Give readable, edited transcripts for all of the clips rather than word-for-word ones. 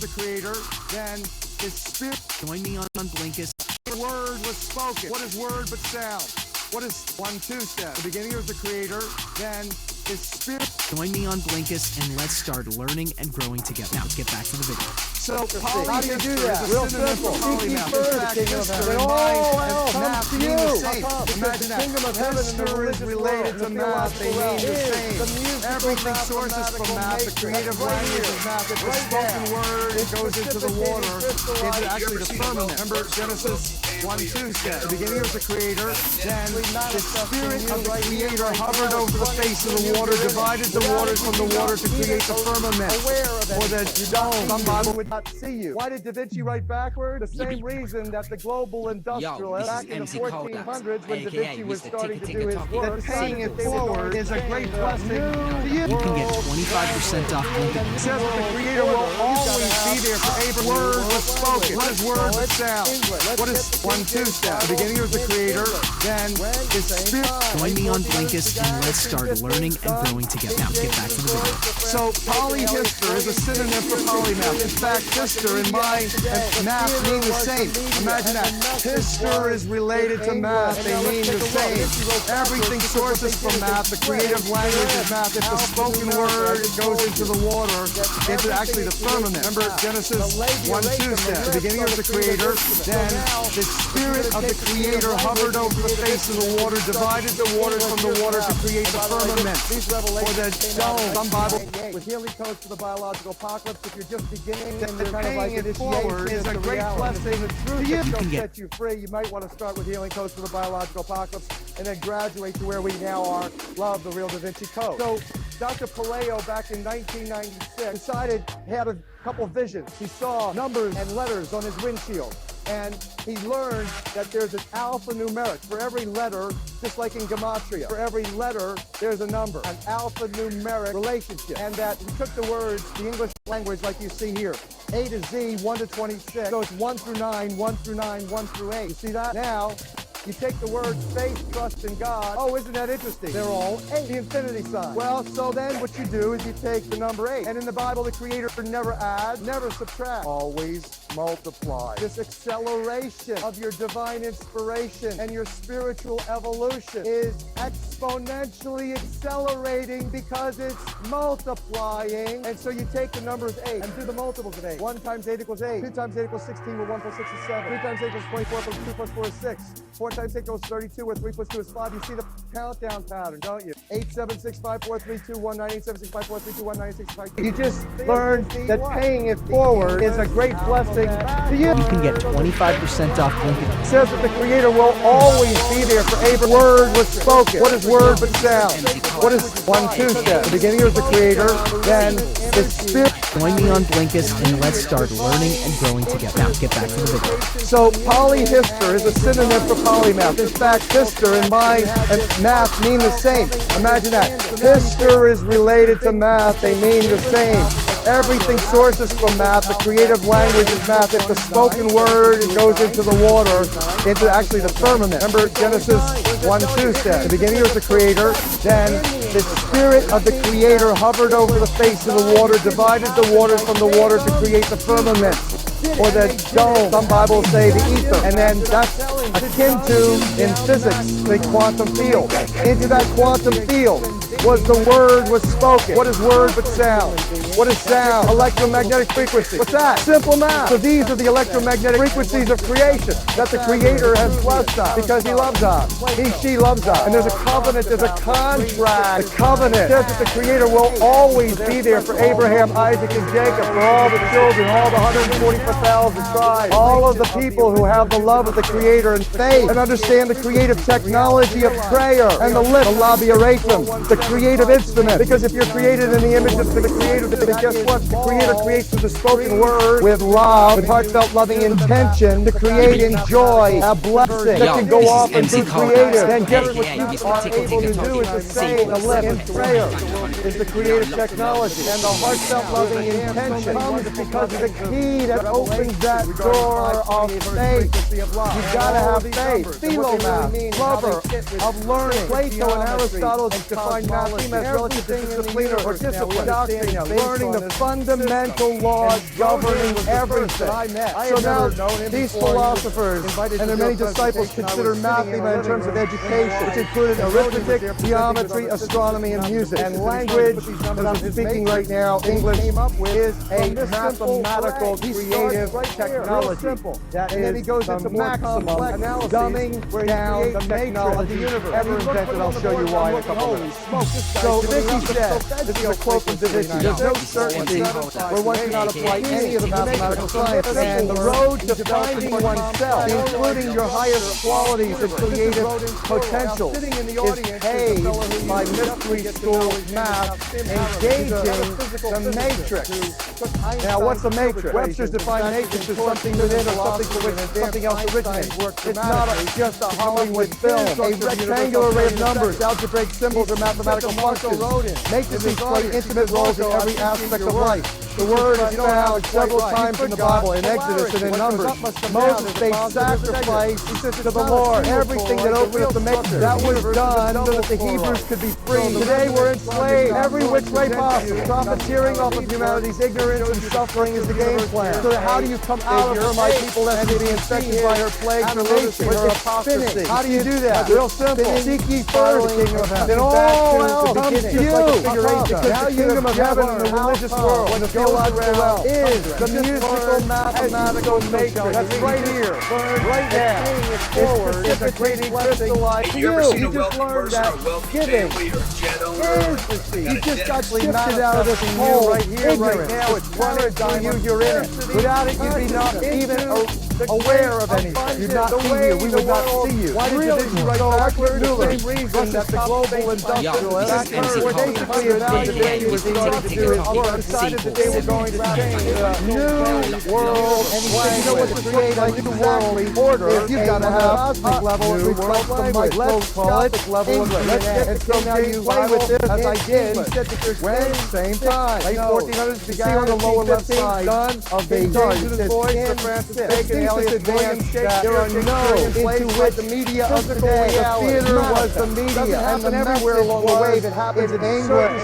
was the creator, then his spirit. Join me on Blinkist. The word was spoken. What is word but sound? What is 1, 2 step? The beginning was the creator, then his spirit. Join me on Blinkist and let's start learning and growing together. Now, get back to the video. So, how do you do that? Real simple. Seek ye first the kingdom of heaven. All comes to you. Imagine that. Kingdom of heaven and the History is religious related world, to the math. They mean the theological same. realm. Everything sources from math. The creative language is math. If the spoken word goes into the water, into actually the firmament. Remember Genesis 1, 2 said, the beginning was the creator, then the spirit of the creator hovered over the face of the water, divided the waters from the water to create the firmament. Or that you don't, some Bible would not see you. Why did Da Vinci write backward? The same reason that the global industrial back in the 1400s when Da Vinci was starting to do his work, paying it forward is a great blessing to you. You can get 25% off Blinkist. It says that the creator will always be there for Abraham. Word was spoken. What is word but sound? What is 1, 2 step? The beginning was the creator, then his spirit. Join me on Blinkist and let's start learning and growing together. Now, get back to the video. So polyhister is a synonym for polymath. In fact, hister and my and math mean the same. Imagine that. Hister is related to math. They mean the same. Everything sources from math. The creative language is math. If the spoken word goes into the water, into actually the firmament. Remember Genesis 1, 2 said, the beginning of the creator, then the spirit of the creator hovered over the face of the water, divided the waters from the water to create the firmament. Or the dome. Some Bible. With healing codes for the biological apocalypse, if you're just beginning, then That you're kind of like paying it forward is a great blessing to you. Will set you free. You might want to start with healing codes for the biological apocalypse and then graduate to where we now are. Love the real Da Vinci Code. So Dr. Paleo back in 1996 decided he had a couple visions. He saw numbers and letters on his windshield. And he learned that there's an alphanumeric for every letter, just like in gematria. For every letter, there's a number, an alphanumeric relationship. And that he took the words, the English language like you see here, A to Z, 1 to 26, goes 1 through 9, 1 through 9, 1 through 8. You see that? Now, you take the words faith, trust, and God. Oh, isn't that interesting? They're all 8, the infinity sign. Well, so then what you do is you take the number 8. And in the Bible, the Creator never adds, never subtracts, always multiply. This acceleration of your divine inspiration and your spiritual evolution is exponentially accelerating because it's multiplying. And so you take the numbers 8 and do the multiples of 8. 1 times 8 equals 8. 2 times 8 equals 16, where 1 plus 6 is 7. 3 times 8 equals 24, plus 2 plus 4 is 6. 4 times 8 equals 32, where 3 plus 2 is 5. You see the countdown pattern, don't you? 8, 7, 6, 5, 4, 3, 2, 1, 9, 8, 7, 6, 5, 4, 3, 2, 1, 9, 8, 6, 5. You just learned that paying it forward is a great blessing to you. You can get 25% off Blinkist. It says that the creator will always be there for Abraham. Word was spoken. What is word but sound? What is 1, 2 step? The beginning was the creator, then his spirit. Join me on Blinkist and let's start learning and growing together. Now, get back to the video. So polyhister is a synonym for polymath. In fact, hister and my and math mean the same. Imagine that. Hister is related to math. They mean the same. Everything sources from math. The creative language is math. If the spoken word goes into the water, into actually the firmament. Remember Genesis 1, 2 said, the beginning was the creator, then the spirit of the creator hovered over the face of the water, divided the waters from the water to create the firmament. Or the dome, some Bibles say the ether. And then that's akin to, in physics, the quantum field. Into that quantum field was the word was spoken. What is word but sound? What is sound? Electromagnetic frequency. What's that? Simple math. So these are the electromagnetic frequencies of creation that the Creator has blessed us because He loves us. He, she loves us. And there's a covenant, there's a contract. The covenant says that the Creator will always be there for Abraham, Isaac, and Jacob, for all the children, all the 144,000 tribes, all of the people who have the love of the Creator and faith and understand the creative technology of prayer and the lips, the labiatum, the creative instrument. Because if you're created in the image of the Creator, then guess what? The Creator creates with the spoken word, with love, with heartfelt loving intention to create in joy a blessing that can go off and be creative. Then guess what you are able to do is to say the lips in prayer is the creative technology. And the heartfelt loving intention comes because of the key that opens that door of faith. You've got to have faith. Philomath, lover of learning. Plato and Aristotle define mathema as relative to discipline or discipline. Learning learning the fundamental laws governing everything. So now these philosophers and their many disciples consider mathema in terms of education, which included arithmetic, geometry, astronomy, and music. And language that I'm speaking right now, English, is a mathematical creative technology that is the maximum dumbing down the technology ever invented. I'll show you why in a couple minutes. So Vj said, this is a quote from Vj, there's no certainty where one cannot apply any of the mathematical sciences, and the road to finding oneself, including your highest qualities and creative potential, is paved by mystery school math, engaging the matrix. Now, what's a matrix? Webster's defined matrix as something within or something for which something else originates. It's not just a Hollywood film. A rectangular array of numbers, algebraic symbols, or mathematical functions. Matrices play intimate roles in every aspect of life. The word is found several times in the Bible, in Exodus and in Numbers. Moses made sacrifice to the Lord. Everything that opened up the matrix, that was done so that the Hebrews could be free. Today we're enslaved every which way possible. Profiteering off of humanity's ignorance and suffering is the game plan. So how do you come out of her, my people, lest you be infected by her plagues or nation or apostasy? How do you do that? Real simple. Seek ye first the kingdom of heaven. Then all else comes to you. Now the kingdom of heaven in the religious world, in the theological realm, is the musical mathematical matrix. That's right here, right now. It's precipitating crystallized to you. You just learned that giving is the seed. You just got shifted out of this hole right here, right now. It's running through you. You're in it. Without it, you'd be not even aware of anything. You'd not be here. We would not see you. Why did you do right back for the same reason that the global industrial were basically about to do was starting to do its work, decided that they were going to change the new world and you know what to create a new world order. You've got to have cosmic level of reflects the microscopic level of DNA. And so now you play with this as I did. When same time, late 1400s, you see on the lower left side of the James Voice of Francis Bacon, Eliot Williams, there are no into which the media of today, the theater was the media, and everywhere along the way that happens in England,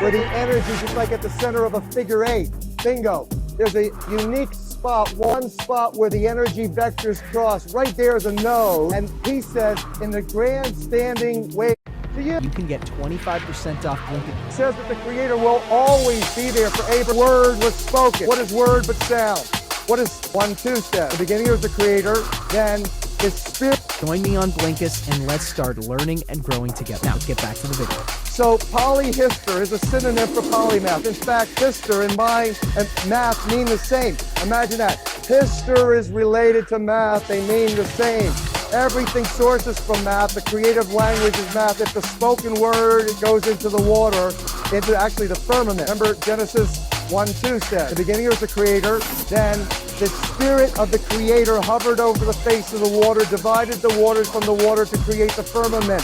where the energy is just like at the center of a figure eight. Bingo. There's a unique spot, one spot where the energy vectors cross. Right there is a node, and he says, in the grandstanding way, you can get 25% off Lincoln. Says that the Creator will always be there for Abraham. Word was spoken. What is word but sound? What does 1-2 say? The beginning is the Creator, then His Spirit. Join me on Blinkist and let's start learning and growing together. Now, get back to the video. So polyhister is a synonym for polymath. In fact, hister and mind and math mean the same. Imagine that. Hister is related to math. They mean the same. Everything sources from math. The creative language is math. If the spoken word goes into the water, into actually the firmament. Remember Genesis 1-2 said, the beginning was the Creator, then the Spirit of the Creator hovered over the face of the water, divided the waters from the water to create the firmament,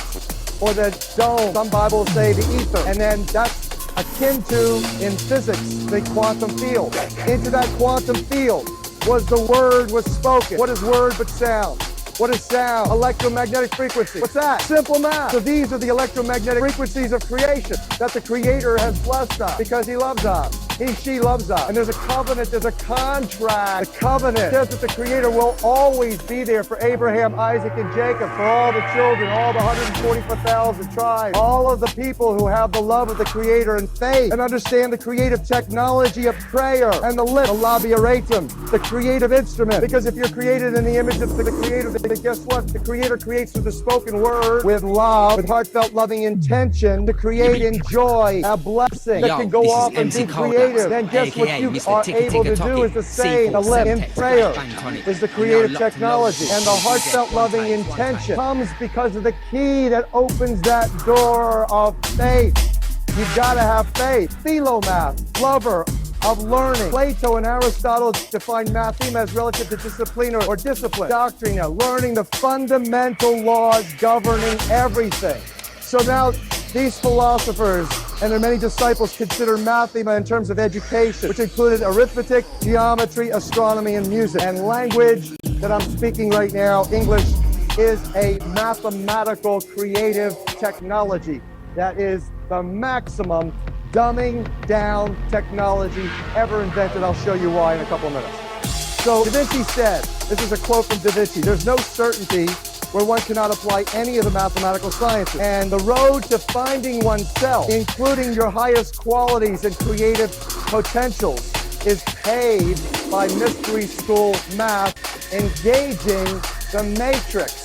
or the dome. Some Bibles say the ether. And then that's akin to, in physics, the quantum field. Into that quantum field was the word was spoken. What is word but sound? What is sound? Electromagnetic frequency. What's that? Simple math. So these are the electromagnetic frequencies of creation that the Creator has blessed us because He loves us. He, she loves us. And there's a covenant, there's a contract. The covenant says that the Creator will always be there for Abraham, Isaac, and Jacob, for all the children, all the 144,000 tribes, all of the people who have the love of the Creator and faith and understand the creative technology of prayer and the lips, the labiatum, the creative instrument. Because if you're created in the image of the Creator, then guess what? The Creator creates through the spoken word with love, with heartfelt, loving intention to create in joy a blessing that can go off and be creative. Then guess what you are able to do is the same. The lip in prayer is the creative technology. And the heartfelt, loving intention comes because of the key that opens that door of faith. You've got to have faith. Philomath, lover of learning. Plato and Aristotle define mathema as relative to discipline or discipline. Doctrina, learning the fundamental laws governing everything. So now these philosophers and their many disciples consider mathema in terms of education, which included arithmetic, geometry, astronomy, and music. And language that I'm speaking right now, English, is a mathematical creative technology that is the maximum dumbing down technology ever invented. I'll show you why in a couple of minutes. So Da Vinci said, this is a quote from Da Vinci, there's no certainty where one cannot apply any of the mathematical sciences. And the road to finding oneself, including your highest qualities and creative potentials, is paved by mystery school math, engaging the matrix.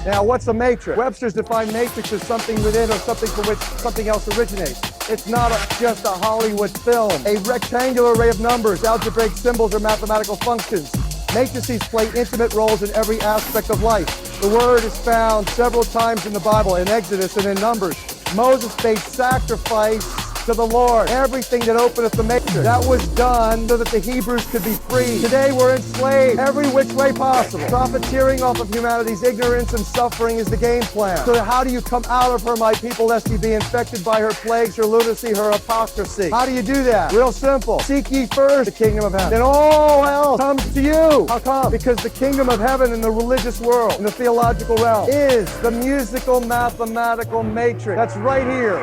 Now, what's a matrix? Webster's defined matrix as something within or something from which something else originates. It's not just a Hollywood film. A rectangular array of numbers, algebraic symbols, or mathematical functions. Matrices play intimate roles in every aspect of life. The word is found several times in the Bible, in Exodus and in Numbers. Moses made sacrifice to the Lord. Everything that openeth the matrix. That was done so that the Hebrews could be free. Today we're enslaved every which way possible. Profiteering off of humanity's ignorance and suffering is the game plan. So how do you come out of her, my people, lest you be infected by her plagues, her lunacy, her hypocrisy? How do you do that? Real simple. Seek ye first the kingdom of heaven. Then all else comes to you. How come? Because the kingdom of heaven in the religious world, in the theological realm, is the musical mathematical matrix. That's right here,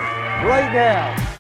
right now.